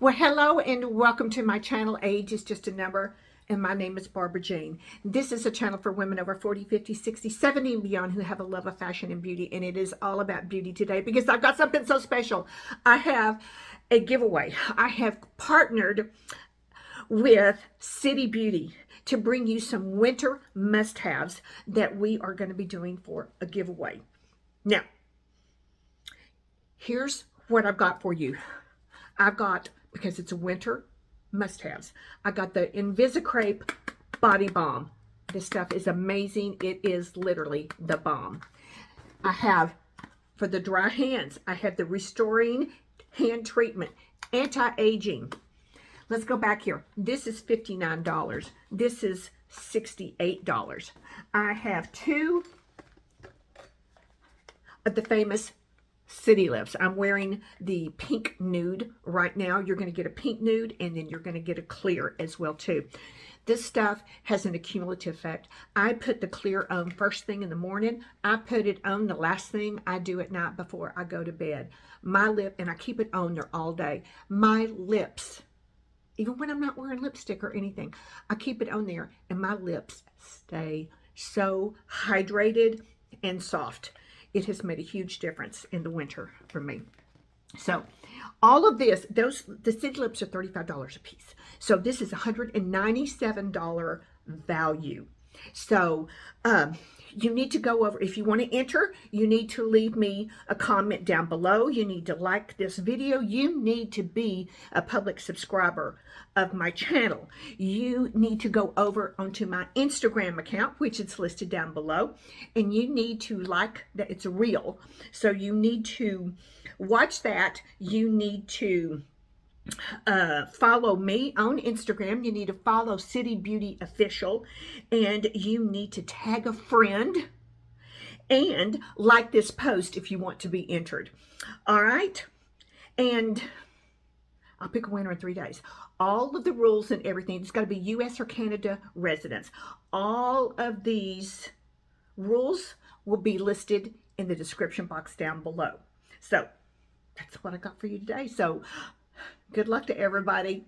Well, hello and welcome to my channel. Age is just a number, and my name is Barbara Jean. This is a channel for women over 40, 50, 60, 70 and beyond who have a love of fashion and beauty, and it is all about beauty today because I've got something so special. I have a giveaway. I have partnered with City Beauty to bring you some winter must-haves that we are going to be doing for a giveaway. Now, here's what I've got for you. I've got, because it's a winter must-haves, I got the InvisiCrepe body balm. This stuff is amazing. It is literally the bomb. I have, for the dry hands, I have the Restoring Hand Treatment, Anti-Aging. Let's go back here. This is $59. This is $68. I have two of the famous City Lips. I'm wearing the pink nude right now. You're going to get a pink nude, and then you're going to get a clear as well too. This stuff has an accumulative effect. I put the clear on first thing in the morning. I put it on the last thing I do at night before I go to bed. My lip, and I keep it on there all day. My lips, even when I'm not wearing lipstick or anything, I keep it on there, and my lips stay so hydrated and soft. It has made a huge difference in the winter for me. So all of this, the City Lips are $35 a piece. So this is $197 value. So you need to go over, if you want to enter, you need to leave me a comment down below. You need to like this video. You need to be a public subscriber of my channel. You need to go over onto my Instagram account, which is listed down below, and you need to like that it's real. So you need to watch that. You need to follow me on Instagram. You need to follow City Beauty Official, and you need to tag a friend and like this post if you want to be entered. All right, and I'll pick a winner in 3 days. All of the rules and everything, it's got to be US or Canada residents. All of these rules will be listed in the description box down below. So that's what I got for you today. So good luck to everybody.